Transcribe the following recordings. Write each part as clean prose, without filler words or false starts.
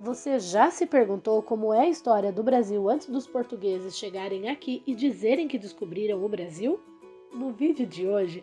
Você já se perguntou como é a história do Brasil antes dos portugueses chegarem aqui e dizerem que descobriram o Brasil? No vídeo de hoje,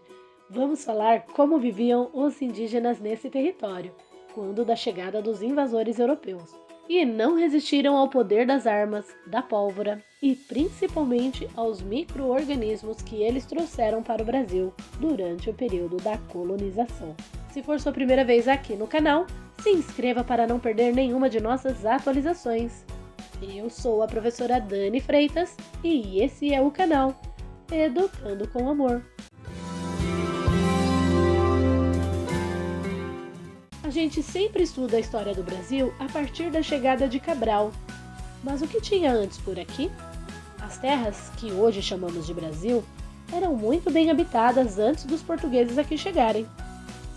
vamos falar como viviam os indígenas nesse território, quando da chegada dos invasores europeus, e não resistiram ao poder das armas, da pólvora e principalmente aos micro-organismos que eles trouxeram para o Brasil durante o período da colonização. Se for sua primeira vez aqui no canal, se inscreva para não perder nenhuma de nossas atualizações. Eu sou a professora Dani Freitas e esse é o canal Educando com Amor. A gente sempre estuda a história do Brasil a partir da chegada de Cabral. Mas o que tinha antes por aqui? As terras, que hoje chamamos de Brasil, eram muito bem habitadas antes dos portugueses aqui chegarem.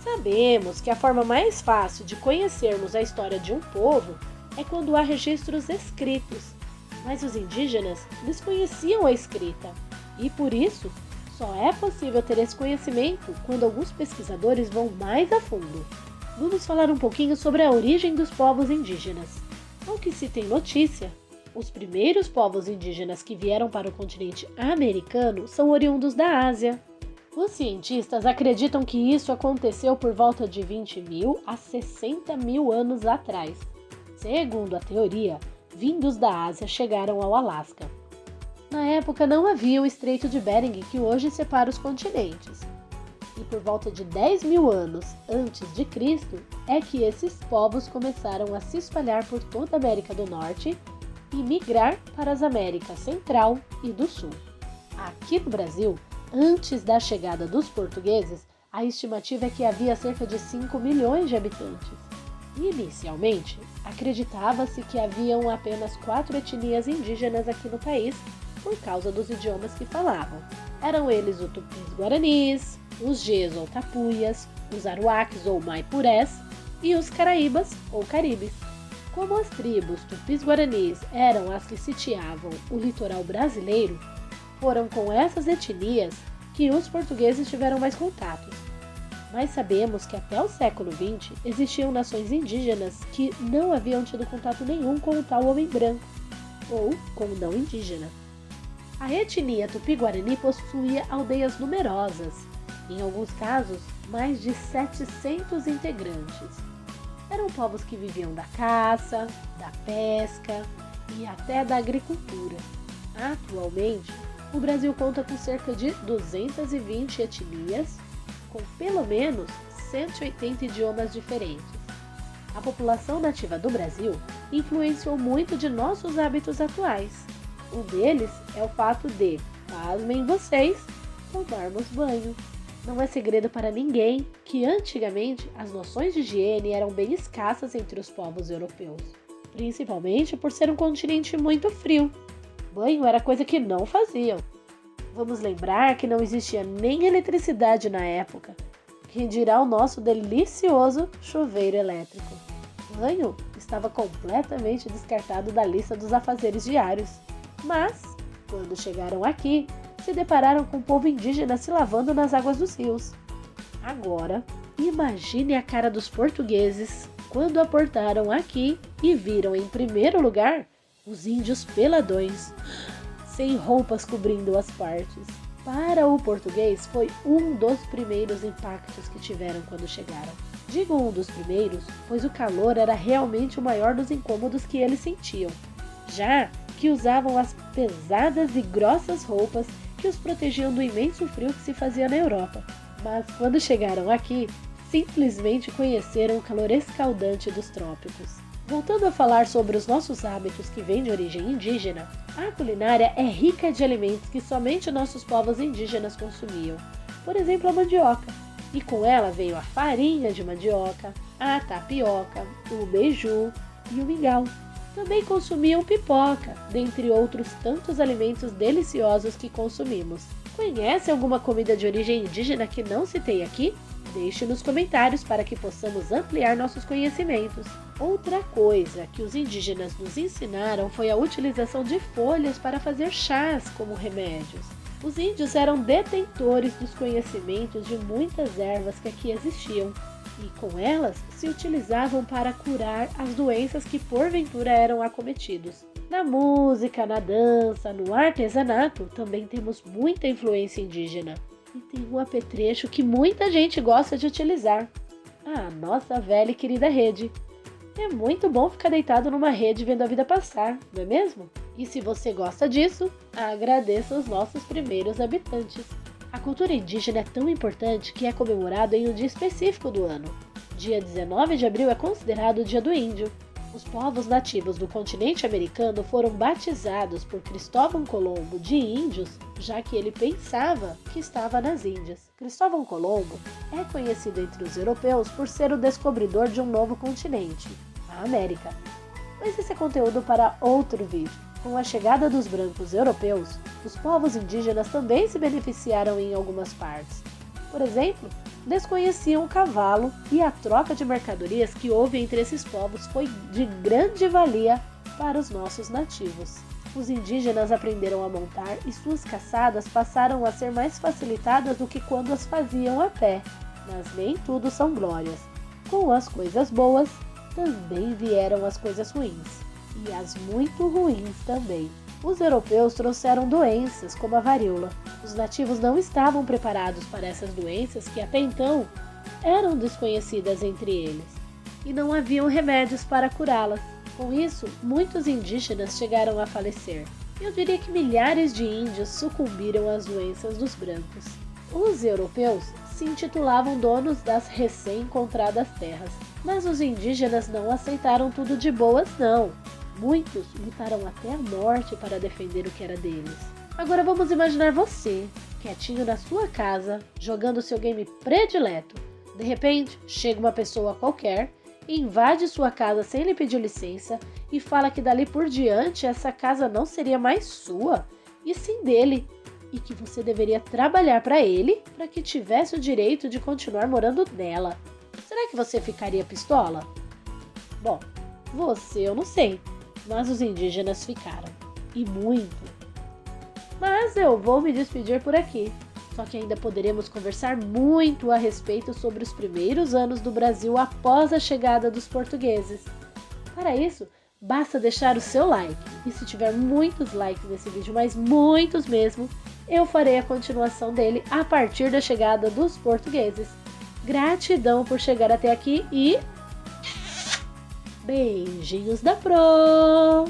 Sabemos que a forma mais fácil de conhecermos a história de um povo é quando há registros escritos, mas os indígenas desconheciam a escrita e, por isso, só é possível ter esse conhecimento quando alguns pesquisadores vão mais a fundo. Vamos falar um pouquinho sobre a origem dos povos indígenas. Ao que se tem notícia, os primeiros povos indígenas que vieram para o continente americano são oriundos da Ásia. Os cientistas acreditam que isso aconteceu por volta de 20 mil a 60 mil anos atrás. Segundo a teoria, vindos da Ásia chegaram ao Alasca. Na época não havia o Estreito de Bering que hoje separa os continentes. E por volta de 10 mil anos antes de Cristo é que esses povos começaram a se espalhar por toda a América do Norte e migrar para as Américas Central e do Sul. Aqui no Brasil, antes da chegada dos portugueses, a estimativa é que havia cerca de 5 milhões de habitantes. Inicialmente, acreditava-se que haviam apenas 4 etnias indígenas aqui no país por causa dos idiomas que falavam. Eram eles os tupis-guaranis, os Ges ou tapuias, os aruaques ou maipurés e os caraíbas ou caribes. Como as tribos tupis-guaranis eram as que sitiavam o litoral brasileiro, foram com essas etnias que os portugueses tiveram mais contatos. Mas sabemos que até o século XX existiam nações indígenas que não haviam tido contato nenhum com o tal homem branco, ou com o não indígena. A etnia tupi-guarani possuía aldeias numerosas, em alguns casos mais de 700 integrantes. Eram povos que viviam da caça, da pesca e até da agricultura. Atualmente, o Brasil conta com cerca de 220 etnias, com pelo menos 180 idiomas diferentes. A população nativa do Brasil influenciou muito de nossos hábitos atuais. Um deles é o fato de, pasmem vocês, tomarmos banho. Não é segredo para ninguém que antigamente as noções de higiene eram bem escassas entre os povos europeus, principalmente por ser um continente muito frio. Banho era coisa que não faziam. Vamos lembrar que não existia nem eletricidade na época, quem dirá o nosso delicioso chuveiro elétrico. Banho estava completamente descartado da lista dos afazeres diários. Mas, quando chegaram aqui, se depararam com o povo indígena se lavando nas águas dos rios. Agora, imagine a cara dos portugueses quando aportaram aqui e viram em primeiro lugar os índios peladões, sem roupas cobrindo as partes. Para o português, foi um dos primeiros impactos que tiveram quando chegaram. Digo um dos primeiros, pois o calor era realmente o maior dos incômodos que eles sentiam, já que usavam as pesadas e grossas roupas que os protegiam do imenso frio que se fazia na Europa. Mas quando chegaram aqui, simplesmente conheceram o calor escaldante dos trópicos. Voltando a falar sobre os nossos hábitos que vêm de origem indígena, a culinária é rica de alimentos que somente nossos povos indígenas consumiam. Por exemplo, a mandioca. E com ela veio a farinha de mandioca, a tapioca, o beiju e o mingau. Também consumiam pipoca, dentre outros tantos alimentos deliciosos que consumimos. Conhece alguma comida de origem indígena que não citei aqui? Deixe nos comentários para que possamos ampliar nossos conhecimentos. Outra coisa que os indígenas nos ensinaram foi a utilização de folhas para fazer chás como remédios. Os índios eram detentores dos conhecimentos de muitas ervas que aqui existiam. e com elas se utilizavam para curar as doenças que porventura eram acometidos. Na música, na dança, no artesanato, também temos muita influência indígena. E tem um apetrecho que muita gente gosta de utilizar: a nossa velha e querida rede. É muito bom ficar deitado numa rede vendo a vida passar, não é mesmo? E se você gosta disso, agradeça aos nossos primeiros habitantes. A cultura indígena é tão importante que é comemorado em um dia específico do ano. Dia 19 de abril é considerado o Dia do Índio. Os povos nativos do continente americano foram batizados por Cristóvão Colombo de índios, já que ele pensava que estava nas Índias. Cristóvão Colombo é conhecido entre os europeus por ser o descobridor de um novo continente, a América. Mas esse é conteúdo para outro vídeo. Com a chegada dos brancos europeus, os povos indígenas também se beneficiaram em algumas partes. Por exemplo, desconheciam o cavalo e a troca de mercadorias que houve entre esses povos foi de grande valia para os nossos nativos. Os indígenas aprenderam a montar e suas caçadas passaram a ser mais facilitadas do que quando as faziam a pé, mas nem tudo são glórias. Com as coisas boas, também vieram as coisas ruins, e as muito ruins também. Os europeus trouxeram doenças como a varíola. Os nativos não estavam preparados para essas doenças que até então eram desconhecidas entre eles, e não haviam remédios para curá-las. Com isso, muitos indígenas chegaram a falecer. Eu diria que milhares de índios sucumbiram às doenças dos brancos. Os europeus se intitulavam donos das recém-encontradas terras, mas os indígenas não aceitaram tudo de boas, não. Muitos lutaram até a morte para defender o que era deles. Agora vamos imaginar você, quietinho na sua casa, jogando seu game predileto. De repente, chega uma pessoa qualquer, invade sua casa sem lhe pedir licença e fala que dali por diante essa casa não seria mais sua, e sim dele, e que você deveria trabalhar para ele para que tivesse o direito de continuar morando nela. Será que você ficaria pistola? Bom, você eu não sei, mas os indígenas ficaram, e muito. Mas eu vou me despedir por aqui, só que ainda poderemos conversar muito a respeito sobre os primeiros anos do Brasil após a chegada dos portugueses. Para isso, basta deixar o seu like, e se tiver muitos likes nesse vídeo, mas muitos mesmo, eu farei a continuação dele a partir da chegada dos portugueses. Gratidão por chegar até aqui e beijinhos da Pro!